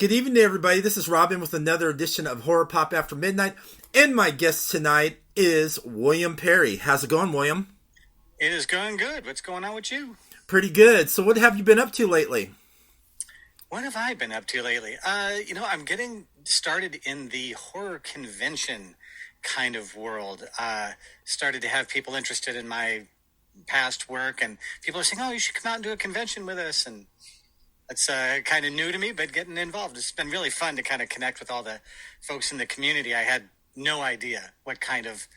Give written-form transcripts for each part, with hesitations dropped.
Good evening, everybody. This is Robin with another edition of Horror Pop After Midnight. And my guest tonight is William Perry. How's it going, William? It is going good. What's going on with you? Pretty good. So what have you been up to lately? What have I been up to lately? I'm getting started in the horror convention kind of world. Started to have people interested in my past work, and people are saying, "Oh, you should come out and do a convention with us." And it's kind of new to me, but getting involved. It's been really fun to kind of connect with all the folks in the community. I had no idea what kind of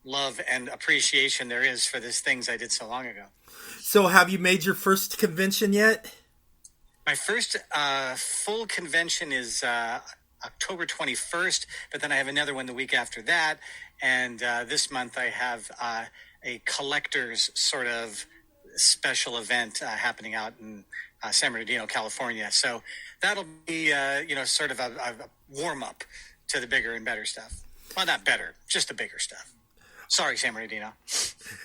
love and appreciation there is for these things I did so long ago. So have you made your first convention yet? My first full convention is October 21st, but then I have another one the week after that. And this month I have a collector's sort of special event happening out in San Bernardino, California. So that'll be, sort of a warm-up to the bigger and better stuff. Well, not better, just the bigger stuff. Sorry, San Bernardino.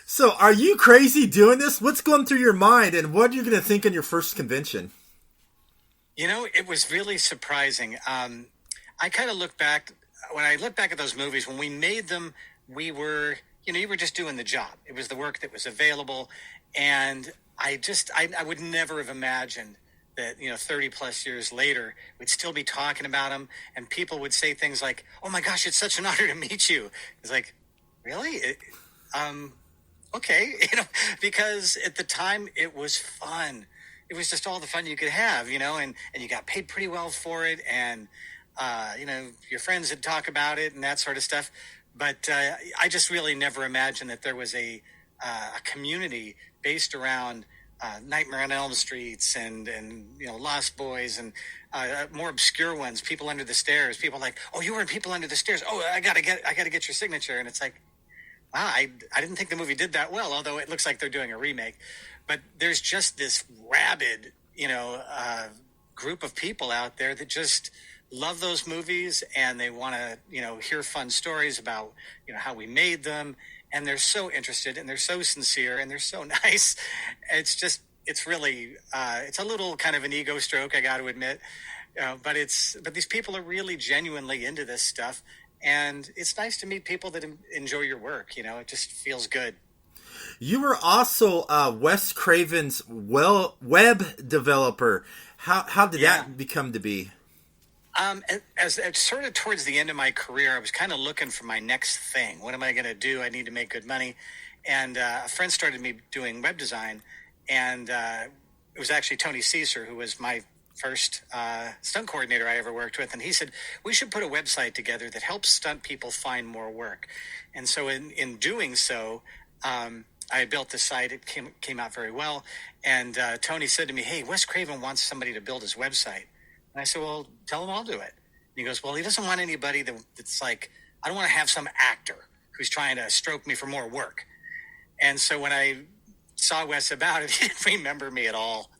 So are you crazy doing this? What's going through your mind, and what are you going to think on your first convention? You know, it was really surprising. I kind of look back, when I look back at those movies, when we made them, we were, you were just doing the job. It was the work that was available. And I would never have imagined that, 30 plus years later, we'd still be talking about them. And people would say things like, "Oh my gosh, it's such an honor to meet you." It's like, really? Okay. Because at the time it was fun. It was just all the fun you could have, and you got paid pretty well for it. And, your friends would talk about it and that sort of stuff. But I just really never imagined that there was a community based around Nightmare on Elm Streets and Lost Boys and more obscure ones, People Under the Stairs. People like, "Oh, you were in People Under the Stairs. Oh, I gotta get your signature." And it's like, wow, I didn't think the movie did that well, although it looks like they're doing a remake. But there's just this rabid, group of people out there that just love those movies, and they want to, hear fun stories about, how we made them. And they're so interested, and they're so sincere, and they're so nice. It's really, it's a little kind of an ego stroke, I got to admit. But these people are really genuinely into this stuff. And it's nice to meet people that enjoy your work. It just feels good. You were also Wes Craven's web developer. How did that become to be? As sort of towards the end of my career, I was kind of looking for my next thing. What am I going to do? I need to make good money. And a friend started me doing web design. And it was actually Tony Caesar, who was my first stunt coordinator I ever worked with. And he said, we should put a website together that helps stunt people find more work. And so in doing so, I built the site. It came out very well. And Tony said to me, "Hey, Wes Craven wants somebody to build his website." And I said, "Well, tell him I'll do it." And he goes, "Well, he doesn't want anybody that's like, I don't want to have some actor who's trying to stroke me for more work." And so when I saw Wes about it, he didn't remember me at all.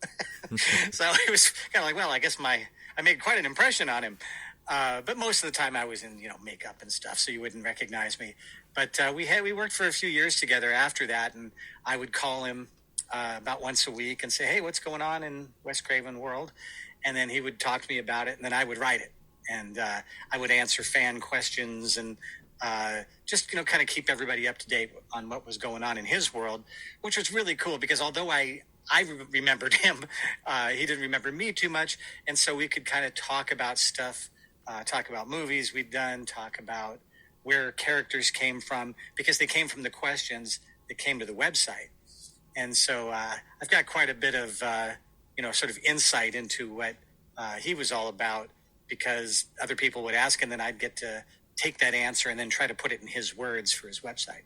So it was kind of like, well, I guess I made quite an impression on him. But most of the time I was in, makeup and stuff, so you wouldn't recognize me. But we worked for a few years together after that, and I would call him about once a week and say, "Hey, what's going on in Wes Craven world?" And then he would talk to me about it, and then I would write it. And I would answer fan questions and just, kind of keep everybody up to date on what was going on in his world, which was really cool because although I remembered him, he didn't remember me too much. And so we could kind of talk about stuff, talk about movies we'd done, talk about where characters came from, because they came from the questions that came to the website. And so I've got quite a bit of, sort of insight into what he was all about, because other people would ask, and then I'd get to take that answer and then try to put it in his words for his website.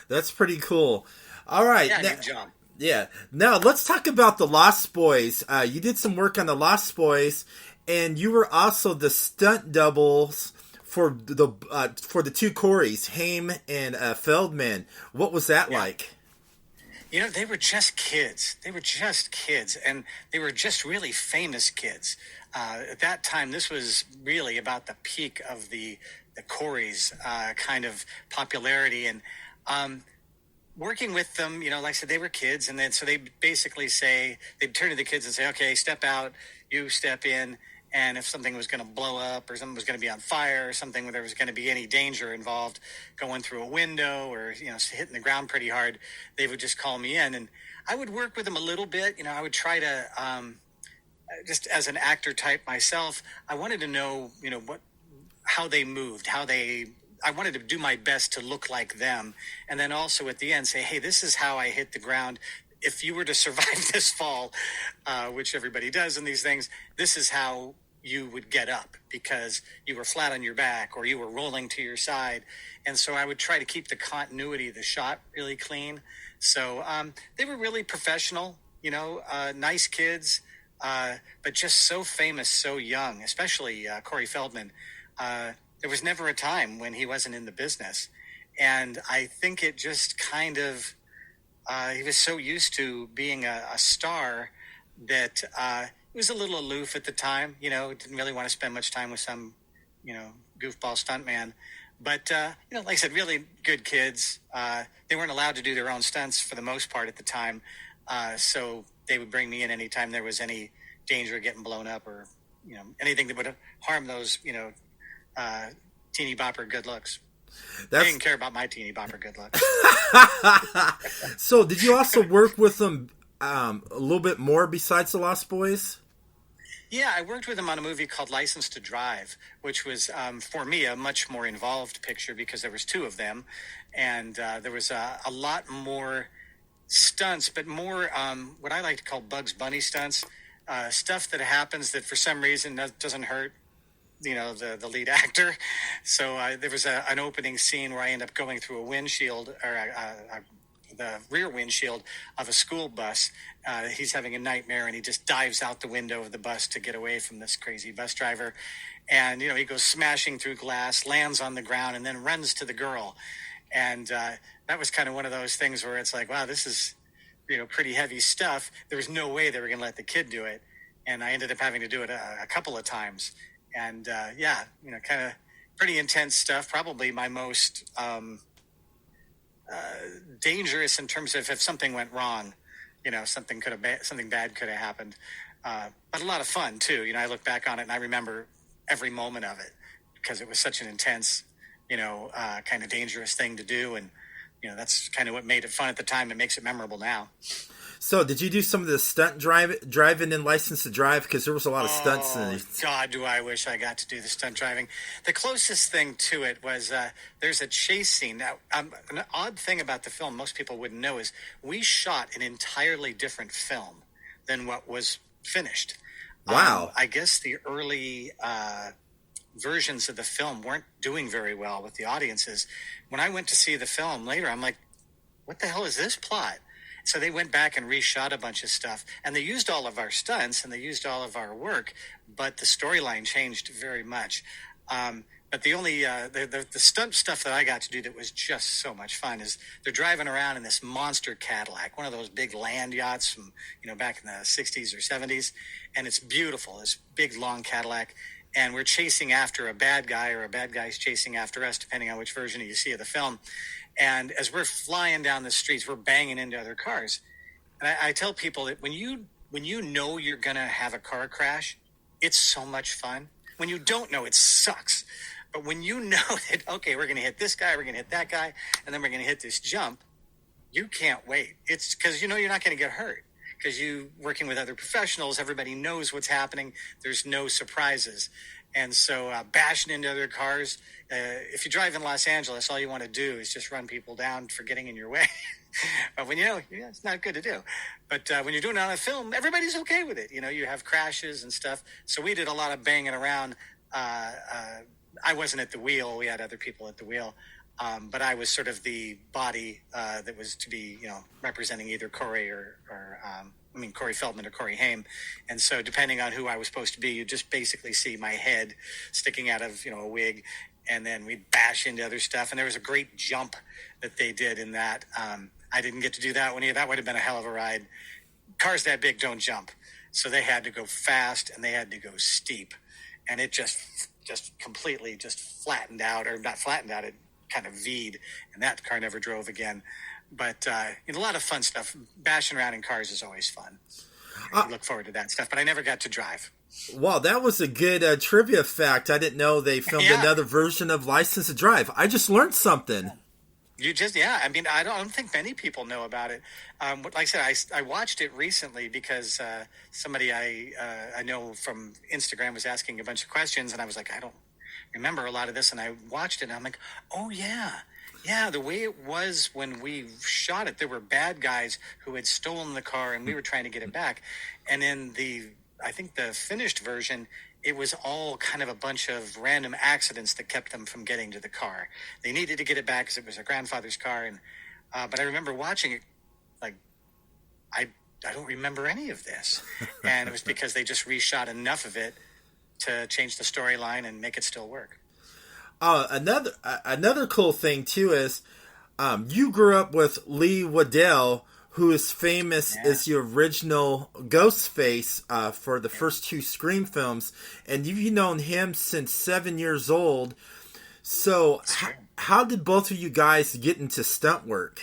That's pretty cool. All right. Yeah, good job. Yeah. Now let's talk about the Lost Boys. You did some work on the Lost Boys, and you were also the stunt doubles for the two Coreys, Haim and Feldman. What was that like? They were just kids. And they were just really famous kids. At that time, this was really about the peak of the Coreys' kind of popularity. And working with them, like I said, they were kids. And then so they basically they'd turn to the kids and say, "Okay, step out, you step in." and if something was going to blow up or something was going to be on fire or something where there was going to be any danger involved going through a window or, hitting the ground pretty hard, they would just call me in, and I would work with them a little bit. I would try to, just as an actor type myself, I wanted to know, how they moved, I wanted to do my best to look like them. And then also at the end say, hey, this is how I hit the ground. If you were to survive this fall, which everybody does in these things, this is how you would get up because you were flat on your back or you were rolling to your side. And so I would try to keep the continuity of the shot really clean. So they were really professional, nice kids, but just so famous, so young, especially Corey Feldman. There was never a time when he wasn't in the business. And I think it just kind of, he was so used to being a star that he was a little aloof at the time, didn't really want to spend much time with some, goofball stuntman. But, like I said, really good kids. They weren't allowed to do their own stunts for the most part at the time. So they would bring me in anytime there was any danger of getting blown up or, anything that would harm those, teeny bopper good looks. They didn't care about my teeny bopper good looks. So did you also work with them a little bit more besides the Lost Boys? Yeah, I worked with them on a movie called License to Drive, which was, for me, a much more involved picture because there was two of them. And there was a lot more stunts, but more what I like to call Bugs Bunny stunts, stuff that happens that for some reason doesn't hurt, the lead actor. So there was an opening scene where I end up going through a windshield or the rear windshield of a school bus. He's having a nightmare and he just dives out the window of the bus to get away from this crazy bus driver. And, he goes smashing through glass, lands on the ground, and then runs to the girl. And that was kind of one of those things where it's like, wow, this is, pretty heavy stuff. There was no way they were going to let the kid do it. And I ended up having to do it a couple of times. And, kind of pretty intense stuff. Probably my most dangerous in terms of if something went wrong, something bad could have happened. But a lot of fun, too. I look back on it and I remember every moment of it because it was such an intense, kind of dangerous thing to do. And, that's kind of what made it fun at the time and makes it memorable now. So, did you do some of the stunt driving in License to Drive? Because there was a lot of stunts. God, do I wish I got to do the stunt driving. The closest thing to it was there's a chase scene. Now, an odd thing about the film most people wouldn't know is we shot an entirely different film than what was finished. Wow. I guess the early versions of the film weren't doing very well with the audiences. When I went to see the film later, I'm like, what the hell is this plot? So they went back and reshot a bunch of stuff, and they used all of our stunts and they used all of our work, but the storyline changed very much. But the only the stunt stuff that I got to do that was just so much fun is they're driving around in this monster Cadillac, one of those big land yachts from back in the 60s or 70s, and it's beautiful, this big long Cadillac. And we're chasing after a bad guy, or a bad guy's chasing after us, depending on which version you see of the film. And as we're flying down the streets, we're banging into other cars. And I tell people that when you know you're going to have a car crash, it's so much fun. When you don't know, it sucks. But when you know that, okay, we're going to hit this guy, we're going to hit that guy, and then we're going to hit this jump, you can't wait. It's because you're not going to get hurt. Because you working with other professionals, everybody knows what's happening. There's no surprises. And so bashing into other cars, if you drive in Los Angeles, all you want to do is just run people down for getting in your way. But when it's not good to do. But when you're doing it on a film, everybody's okay with it. You have crashes and stuff. So we did a lot of banging around. I wasn't at the wheel. We had other people at the wheel. But I was sort of the body that was to be, representing either Corey or Corey Feldman or Corey Haim. And so depending on who I was supposed to be, you just basically see my head sticking out of, a wig. And then we'd bash into other stuff. And there was a great jump that they did in that. I didn't get to do that one either. That would have been a hell of a ride. Cars that big don't jump. So they had to go fast and they had to go steep. And it just completely just flattened out, or not flattened out, it kind of V'd, and that car never drove again. But a lot of fun stuff. Bashing around in cars is always fun. I look forward to that stuff, but I never got to drive. Wow, that was a good trivia fact. I didn't know they filmed Yeah. another version of License to Drive. I just learned something. You just, yeah. I mean, I don't think many people know about it. Like I said, I watched it recently because somebody I know from Instagram was asking a bunch of questions, and I was like, I don't remember a lot of this, and I watched it, and I'm like, oh yeah, yeah. The way it was when we shot it, there were bad guys who had stolen the car, and we were trying to get it back. And in I think the finished version, it was all kind of a bunch of random accidents that kept them from getting to the car. They needed to get it back because it was their grandfather's car, and but I remember watching it like I I don't remember any of this, and it was because they just reshot enough of it to change the storyline and make it still work. Another cool thing too is you grew up with Lee Waddell, who is famous Yeah, as the original Ghostface for the yeah, first two Scream films, and you've known him since 7 years old. So, it's true. how did both of you guys get into stunt work?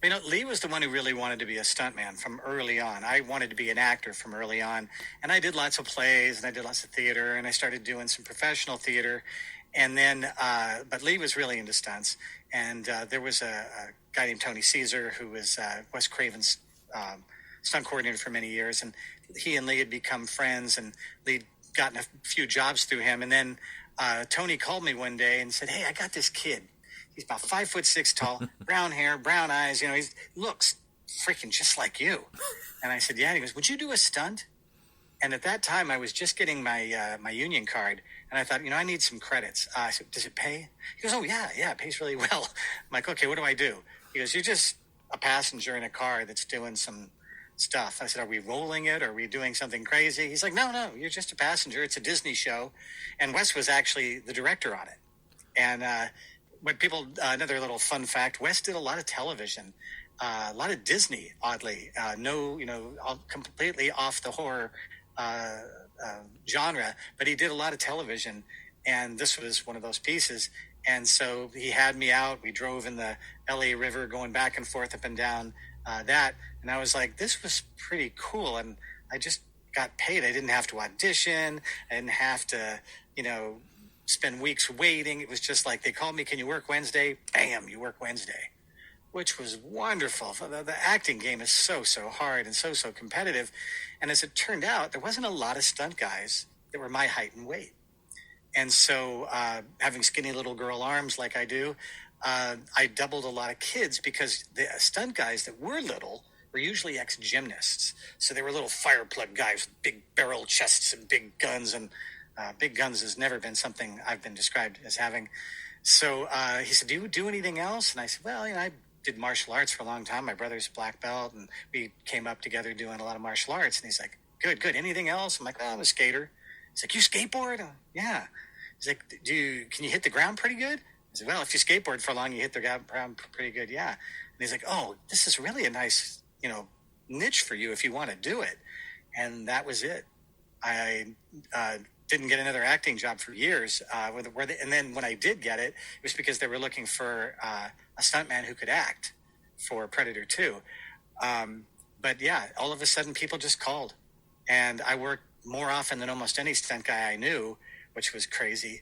You know, Lee was the one who really wanted to be a stuntman from early on. I wanted to be an actor from early on, and I did lots of plays and I did lots of theater, and I started doing some professional theater, and then, but Lee was really into stunts, and there was a guy named Tony Caesar who was Wes Craven's stunt coordinator for many years, and he and Lee had become friends, and Lee gotten a few jobs through him, and then Tony called me one day and said, "Hey, I got this kid. He's about 5'6" tall, brown hair, brown eyes. You know, he looks freaking just like you." And I said, "Yeah." And he goes, "Would you do a stunt?" And at that time, I was just getting my union card, and I thought, I need some credits. I said, "Does it pay?" He goes, "Oh yeah, yeah, it pays really well." I'm like, "Okay, what do I do?" He goes, "You're just a passenger in a car that's doing some stuff." I said, "Are we rolling it? Or are we doing something crazy?" He's like, "No, no, you're just a passenger. It's a Disney show," and Wes was actually the director on it. And what people, another little fun fact: Wes did a lot of television, a lot of Disney. Oddly, no, completely off the horror uh, genre, but he did a lot of television, and this was one of those pieces. And so he had me out. We drove in the L.A. River, going back and forth, up and down that, and I was like, this was pretty cool, and I just got paid. I didn't have to audition. I didn't have to, you know, spend weeks waiting. It was just like they called me, "Can you work Wednesday?" Bam, you work Wednesday, which was wonderful. The acting game is so hard and so competitive. And as it turned out, there wasn't a lot of stunt guys that were my height and weight. And so, having skinny little girl arms like I do, I doubled a lot of kids because the stunt guys that were little were usually ex gymnasts. So they were little fire plug guys with big barrel chests and big guns. And big guns has never been something I've been described as having. So he said, "Do you do anything else?" And I said, "Well, I did martial arts for a long time. My brother's black belt, and we came up together doing a lot of martial arts." And he's like, "Good, good. Anything else?" I'm like, "Well, I'm a skater." He's like, "You skateboard?" Yeah. He's like, can you hit the ground pretty good?" I said, "Well, if you skateboard for long, you hit the ground pretty good." Yeah. And he's like, "Oh, this is really a nice, niche for you if you want to do it." And that was it. I didn't get another acting job for years. And then when I did get it, it was because they were looking for a stuntman who could act for Predator 2. But yeah, all of a sudden people just called. And I worked more often than almost any stunt guy I knew, which was crazy.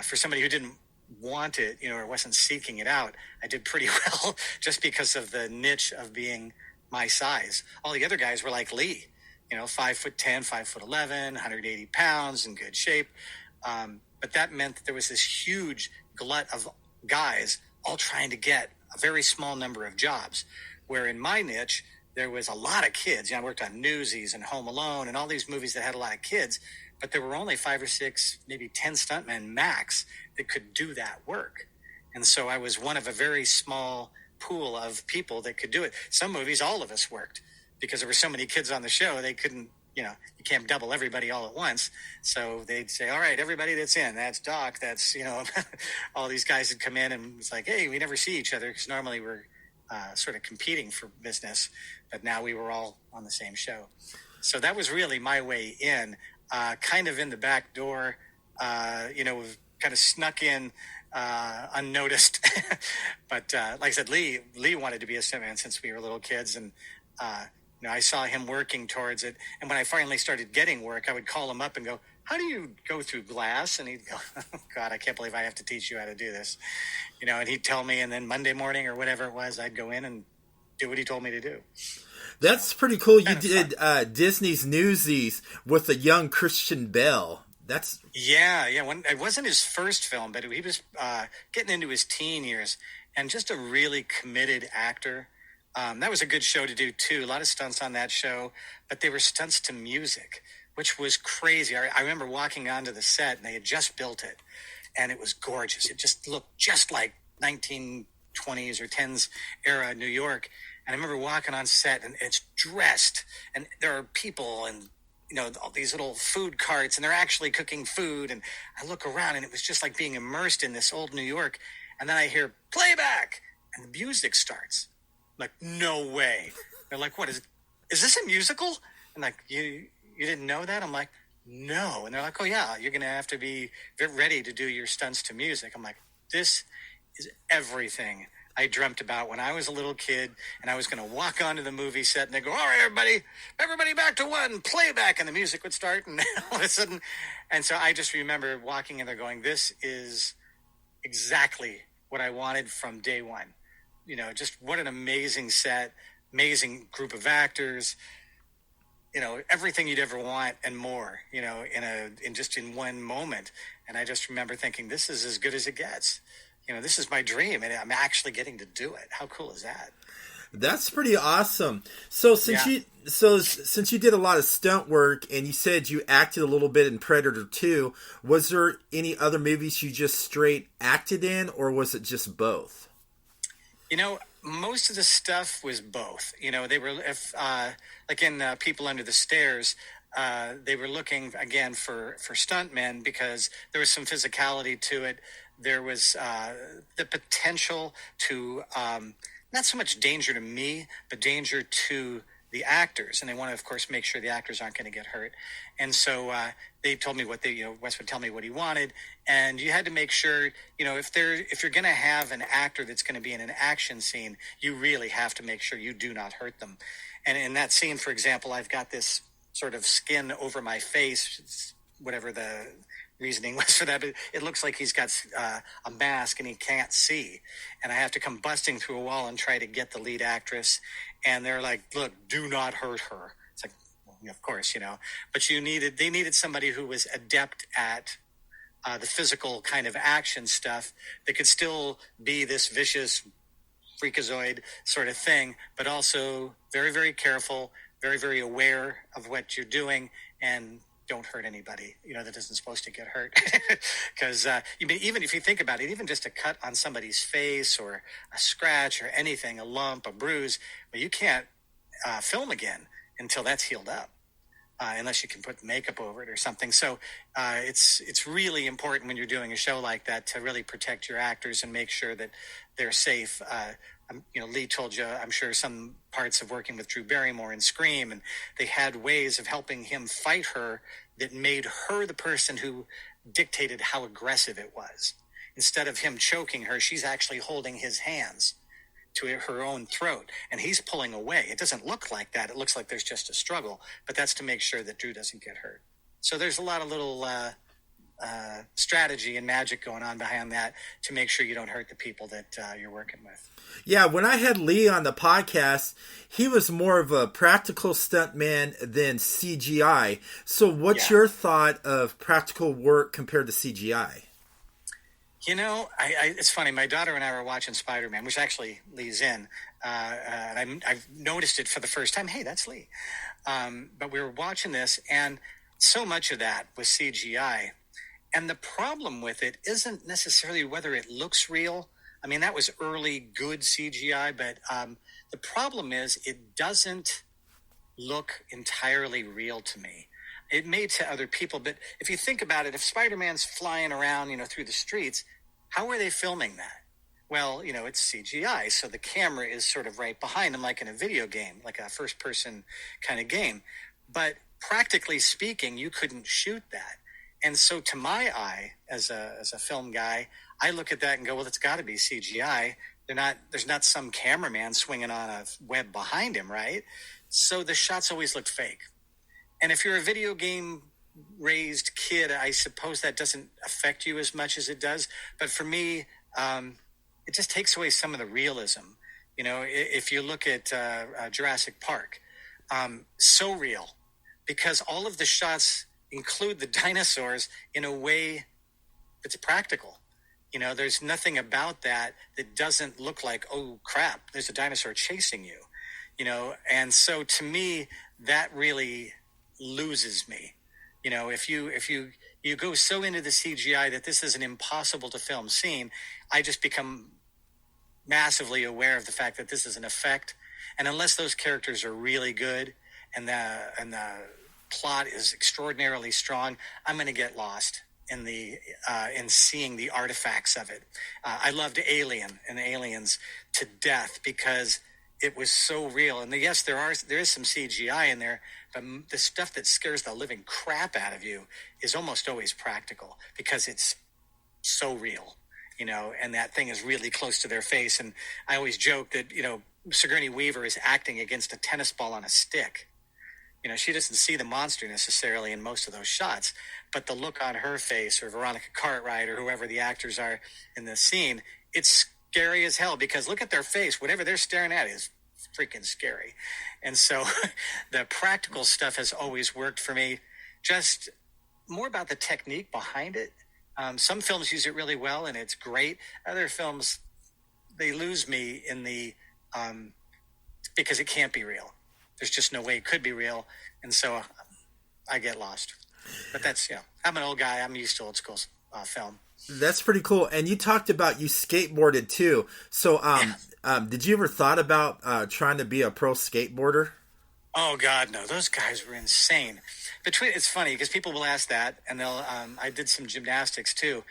For somebody who didn't want it, or wasn't seeking it out, I did pretty well just because of the niche of being my size. All the other guys were like Lee, 5'10", 5'11", 180 pounds, in good shape. But that meant that there was this huge glut of guys all trying to get a very small number of jobs. Where in my niche, there was a lot of kids. I worked on Newsies and Home Alone and all these movies that had a lot of kids, but there were only 5 or 6, maybe 10 stuntmen max that could do that work. And so I was one of a very small pool of people that could do it. Some movies, all of us worked because there were so many kids on the show, they couldn't, you can't double everybody all at once. So they'd say, "All right, everybody that's in, that's Doc, that's, all these guys would come in, and it's like, hey, we never see each other because normally we're sort of competing for business, but now we were all on the same show." So that was really my way in, kind of in the back door, kind of snuck in unnoticed. But like I said, Lee wanted to be a stuntman since we were little kids, and I saw him working towards it. And when I finally started getting work, I would call him up and go, how do you go through glass? And he'd go, oh, God, I can't believe I have to teach you how to do this. And he'd tell me, and then Monday morning or whatever it was, I'd go in and do what he told me to do. That's pretty cool. You did Disney's Newsies with a young Christian Bale. That's When it wasn't his first film, but he was getting into his teen years, and just a really committed actor. That was a good show to do too. A lot of stunts on that show, but they were stunts to music, which was crazy. I remember walking onto the set, and they had just built it, and it was gorgeous. It just looked just like 1920s or 10s era New York. And I remember walking on set, and it's dressed, and there are people, and all these little food carts, and they're actually cooking food. And I look around, and it was just like being immersed in this old New York. And then I hear playback, and the music starts. I'm like, no way. They're like, what is this a musical? And like, you didn't know that? I'm like, no. And they're like, oh yeah, you're gonna have to be ready to do your stunts to music. I'm like, this is everything I dreamt about when I was a little kid, and I was going to walk onto the movie set, and they go, all right, everybody back to one, playback, and the music would start, and all of a sudden, and so I just remember walking in there going, this is exactly what I wanted from day one. Just what an amazing set, amazing group of actors, everything you'd ever want and more, in one moment. And I just remember thinking, this is as good as it gets. This is my dream, and I'm actually getting to do it. How cool is that? That's pretty awesome. So since you did a lot of stunt work, and you said you acted a little bit in Predator 2, was there any other movies you just straight acted in, or was it just both? Most of the stuff was both. They were like in People Under the Stairs. They were looking again for stuntmen because there was some physicality to it. There was the potential to not so much danger to me, but danger to the actors. And they want to, of course, make sure the actors aren't going to get hurt. And so they told me Wes would tell me what he wanted. And you had to make sure, if you're going to have an actor that's going to be in an action scene, you really have to make sure you do not hurt them. And in that scene, for example, I've got this sort of skin over my face, whatever the reasoning was for that, but it looks like he's got a mask and he can't see, and I have to come busting through a wall and try to get the lead actress, and they're like, look, do not hurt her. It's like, well, of course, but they needed somebody who was adept at the physical kind of action stuff that could still be this vicious freakazoid sort of thing, but also very, very careful, very, very aware of what you're doing, and don't hurt anybody, that isn't supposed to get hurt. Because even if you think about it, even just a cut on somebody's face or a scratch or anything, a lump, a bruise, well, you can't film again until that's healed up, unless you can put makeup over it or something. So it's really important when you're doing a show like that to really protect your actors and make sure that they're safe. Lee told you, I'm sure, some parts of working with Drew Barrymore in Scream, and they had ways of helping him fight her that made her the person who dictated how aggressive it was. Instead of him choking her, she's actually holding his hands to her own throat, and he's pulling away. It doesn't look like that. It looks like there's just a struggle, but that's to make sure that Drew doesn't get hurt. So there's a lot of little strategy and magic going on behind that to make sure you don't hurt the people that you're working with. Yeah, when I had Lee on the podcast, he was more of a practical stuntman than CGI. So what's your thought of practical work compared to CGI? It's funny. My daughter and I were watching Spider-Man, which actually Lee's in. And I've noticed it for the first time. Hey, that's Lee. But we were watching this, and so much of that was CGI. And the problem with it isn't necessarily whether it looks real. I mean, that was early good CGI, but the problem is it doesn't look entirely real to me. It may to other people, but if you think about it, if Spider-Man's flying around, through the streets, how are they filming that? Well, it's CGI, so the camera is sort of right behind him, like in a video game, like a first-person kind of game. But practically speaking, you couldn't shoot that. And so to my eye, as a film guy, I look at that and go, well, it's got to be CGI. There's not some cameraman swinging on a web behind him, right? So the shots always looked fake. And if you're a video game raised kid, I suppose that doesn't affect you as much as it does. But for me, it just takes away some of the realism. You know, if you look at Jurassic Park, so real, because all of the shots include the dinosaurs in a way that's practical. You know, there's nothing about that that doesn't look like, oh crap, there's a dinosaur chasing you. You know, and so to me, that really loses me. You know, if you go so into the CGI that this is an impossible to film scene, I just become massively aware of the fact that this is an effect, and unless those characters are really good and the plot is extraordinarily strong, I'm going to get lost in the in seeing the artifacts of it. I loved Alien and Aliens to death because it was so real. And yes, there is some CGI in there, but the stuff that scares the living crap out of you is almost always practical because it's so real, you know, and that thing is really close to their face. And I always joke that, you know, Sigourney Weaver is acting against a tennis ball on a stick. You know, she doesn't see the monster necessarily in most of those shots, but the look on her face, or Veronica Cartwright, or whoever the actors are in the scene, it's scary as hell because look at their face. Whatever they're staring at is freaking scary. And so the practical stuff has always worked for me. Just more about the technique behind it. Some films use it really well and it's great. Other films, they lose me in the because it can't be real. There's just no way it could be real. And so I get lost. But that's, you know, I'm an old guy. I'm used to old school film. That's pretty cool. And you talked about you skateboarded too. So did you ever thought about trying to be a pro skateboarder? Oh God, no! Those guys were insane. It's funny because people will ask that, and they'll. I did some gymnastics too,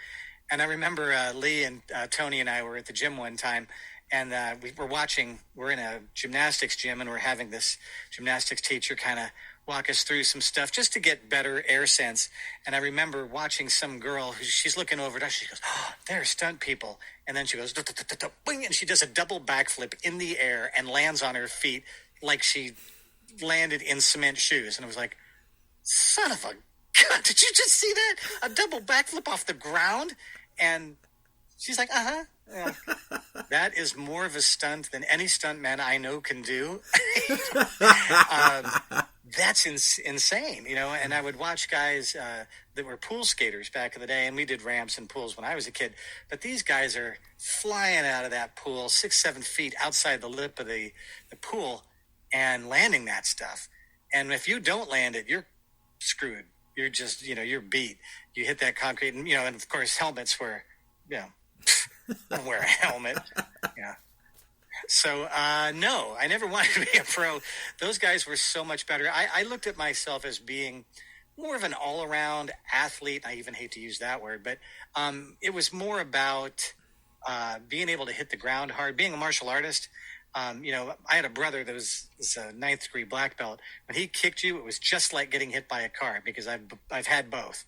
and I remember Lee and Tony and I were at the gym one time, and we were watching. We're in a gymnastics gym, and we're having this gymnastics teacher kind of walk us through some stuff just to get better air sense. And I remember watching some girl who she's looking over at us. She goes, "Oh, they're stunt people," and then she goes, "Bing," and she does a double backflip in the air and lands on her feet like she landed in cement shoes. And I was like, son of a gun, did you just see that? A double backflip off the ground? And she's like, uh-huh. Yeah. That is more of a stunt than any stuntman I know can do. That's insane, you know. And I would watch guys that were pool skaters back in the day, and we did ramps and pools when I was a kid. But these guys are flying out of that pool 6-7 feet outside the lip of the pool and landing that stuff. And if you don't land it, you're screwed. You're just, you know, you're beat. You hit that concrete, and, you know, and of course helmets were, you know, don't wear a helmet. Yeah. So, no, I never wanted to be a pro. Those guys were so much better. I looked at myself as being more of an all-around athlete. I even hate to use that word, but it was more about being able to hit the ground hard, being a martial artist. You know, I had a brother that was a 9th degree black belt. When he kicked you, it was just like getting hit by a car because I've had both.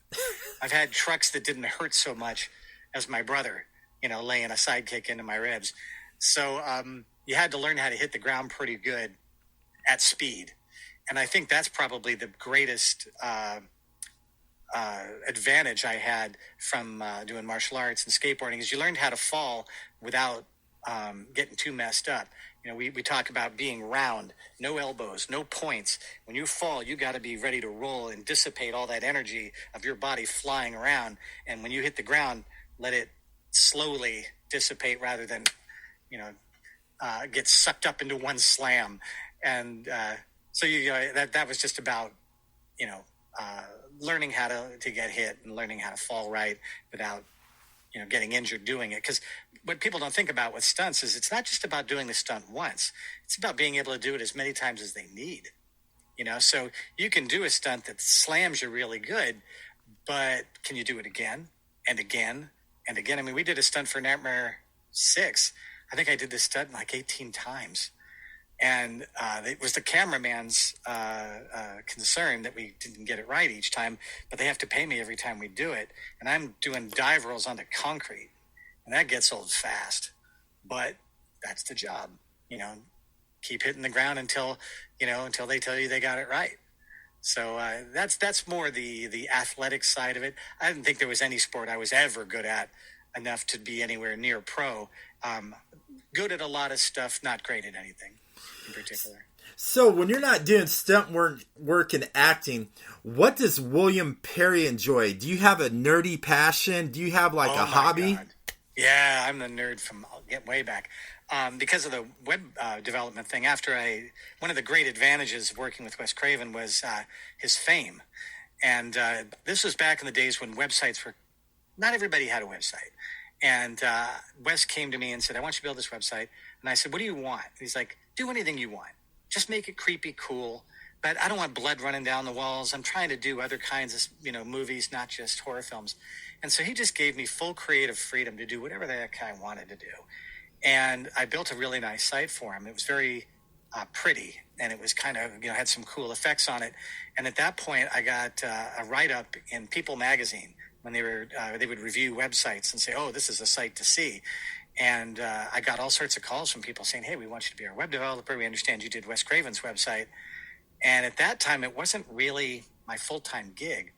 I've had trucks that didn't hurt so much as my brother, you know, laying a sidekick into my ribs. So you had to learn how to hit the ground pretty good at speed. And I think that's probably the greatest advantage I had from doing martial arts and skateboarding is you learned how to fall without getting too messed up. You know, we talk about being round, no elbows, no points. When you fall, you got to be ready to roll and dissipate all that energy of your body flying around. And when you hit the ground, let it slowly dissipate rather than, you know, get sucked up into one slam. And so that was just about, you know, learning how to get hit and learning how to fall right without, you know, getting injured doing it. Because what people don't think about with stunts is it's not just about doing the stunt once. It's about being able to do it as many times as they need. You know, so you can do a stunt that slams you really good, but can you do it again and again and again? I mean, we did a stunt for Nightmare 6. I think I did this stunt like 18 times. And it was the cameraman's concern that we didn't get it right each time, but they have to pay me every time we do it. And I'm doing dive rolls onto concrete, and that gets old fast. But that's the job, you know. keep hitting the ground until they tell you they got it right. So that's more the athletic side of it. I didn't think there was any sport I was ever good at enough to be anywhere near pro. Good at a lot of stuff, not great at anything in particular. So when you're not doing stunt work and acting, what does William Perry enjoy? Do you have a nerdy passion? Do you have like a hobby? God. Yeah, I'm the nerd from way back. Because of the web development thing, one of the great advantages of working with Wes Craven was his fame. And this was back in the days when websites were, not everybody had a website. And Wes came to me and said, I want you to build this website. And I said, what do you want? He's like, do anything you want. Just make it creepy, cool. But I don't want blood running down the walls. I'm trying to do other kinds of, movies, not just horror films. And so he just gave me full creative freedom to do whatever the heck I wanted to do. And I built a really nice site for him. It was very pretty, and it was kind of, had some cool effects on it. And at that point, I got a write-up in People magazine when they would review websites and say, oh, this is a site to see. And I got all sorts of calls from people saying, hey, we want you to be our web developer. We understand you did Wes Craven's website. And at that time, it wasn't really my full-time gig,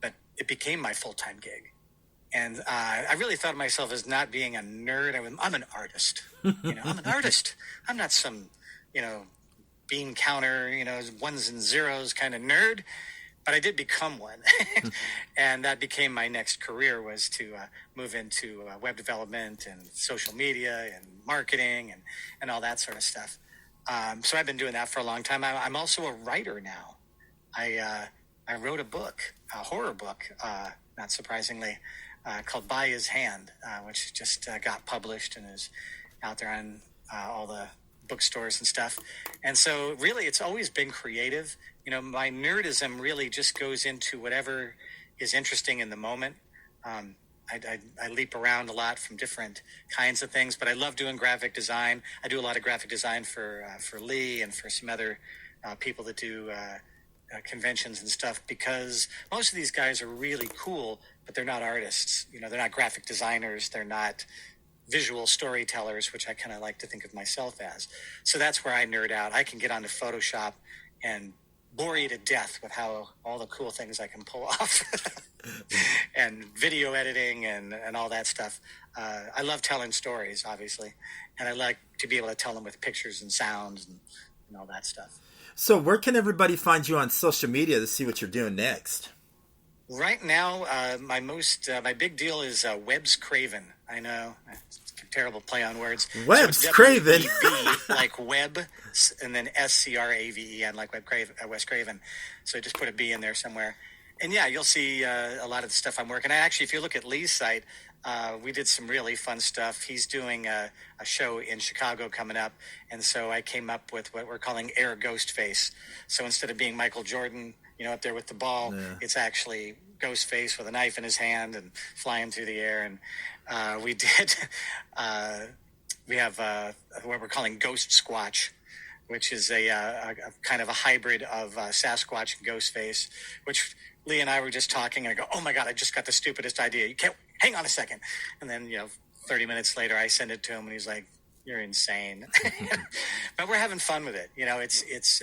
but it became my full-time gig. And I really thought of myself as not being a nerd. I'm an artist. I'm an artist. I'm not some, bean counter, ones and zeros kind of nerd. But I did become one. And that became my next career, was to move into web development and social media and marketing and all that sort of stuff. So I've been doing that for a long time. I'm also a writer now. I wrote a book, a horror book, not surprisingly, called By His Hand, which just got published and is out there on all the bookstores and stuff. And so really it's always been creative. My nerdism really just goes into whatever is interesting in the moment. I leap around a lot from different kinds of things, but I love doing graphic design. I do a lot of graphic design for Lee and for some other people that do conventions and stuff, because most of these guys are really cool, but they're not artists. They're not graphic designers. They're not visual storytellers, which I kind of like to think of myself as. So that's where I nerd out. I can get onto Photoshop and bore you to death with how all the cool things I can pull off and video editing and all that stuff. I love telling stories, obviously, and I like to be able to tell them with pictures and sounds and all that stuff. So where can everybody find you on social media to see what you're doing next? Right now, my big deal is Webb's Craven. I know, it's a terrible play on words. Webb's Craven, like Webb, and then SCRAVEN, like Wes Craven. So just put a B in there somewhere, and yeah, you'll see a lot of the stuff I'm working on. Actually, if you look at Lee's site, we did some really fun stuff. He's doing a show in Chicago coming up, and so I came up with what we're calling Air Ghostface. So instead of being Michael Jordan, up there with the ball, it's actually Ghostface with a knife in his hand and flying through the air. And we have what we're calling Ghost Squatch, which is a kind of a hybrid of Sasquatch and Ghostface, which Lee and I were just talking, and I go, oh my God, I just got the stupidest idea. You can't, hang on a second. And then, 30 minutes later, I send it to him and he's like, you're insane. But we're having fun with it. It's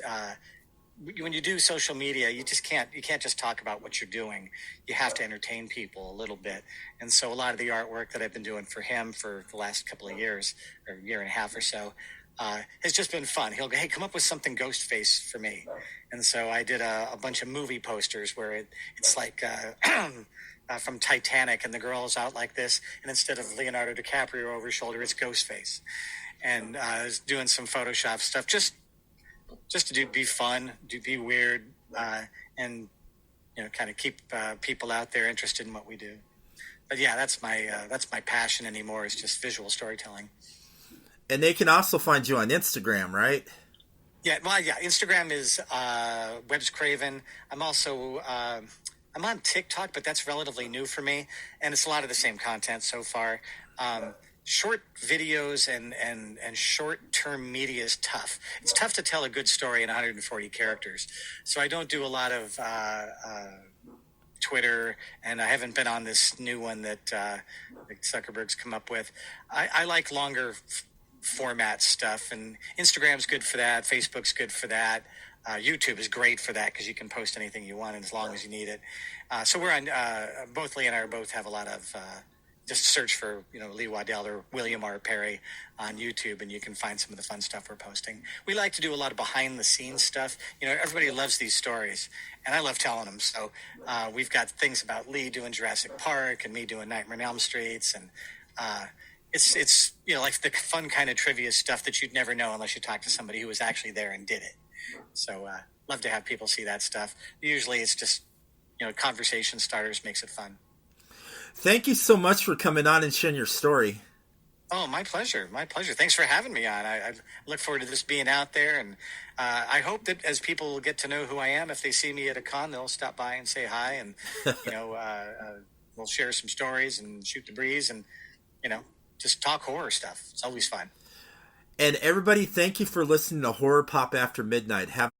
when you do social media, you can't just talk about what you're doing. You have to entertain people a little bit. And so a lot of the artwork that I've been doing for him for the last couple of years, or year and a half or so, has just been fun. He'll go, hey, come up with something Ghostface for me. And so I did a bunch of movie posters where it's like from Titanic, and the girl is out like this, and instead of Leonardo DiCaprio over his shoulder, it's Ghostface. And I was doing some Photoshop stuff, just to be fun, to be weird, and kind of keep people out there interested in what we do. But yeah, that's my passion anymore, is just visual storytelling. And they can also find you on Instagram, right? Yeah, Instagram is Webb's Craven. I'm also I'm on TikTok, but that's relatively new for me, and it's a lot of the same content so far. Short videos and short-term media is tough. It's tough to tell a good story in 140 characters. So I don't do a lot of Twitter, and I haven't been on this new one that Zuckerberg's come up with. I like longer format stuff, and Instagram's good for that. Facebook's good for that. YouTube is great for that because you can post anything you want as long as you need it. So we're on. Both Lee and I both have a lot of. Just search for Lee Waddell or William R. Perry on YouTube, and you can find some of the fun stuff we're posting. We like to do a lot of behind the scenes stuff. Everybody loves these stories, and I love telling them. So we've got things about Lee doing Jurassic Park and me doing Nightmare on Elm Streets, and it's like the fun kind of trivia stuff that you'd never know unless you talk to somebody who was actually there and did it. So love to have people see that stuff. Usually it's just conversation starters, makes it fun. Thank you so much for coming on and sharing your story. Oh, my pleasure. My pleasure. Thanks for having me on. I look forward to this being out there. And I hope that as people get to know who I am, if they see me at a con, they'll stop by and say hi. And, we'll share some stories and shoot the breeze and, just talk horror stuff. It's always fun. And everybody, thank you for listening to Horror Pop After Midnight. Have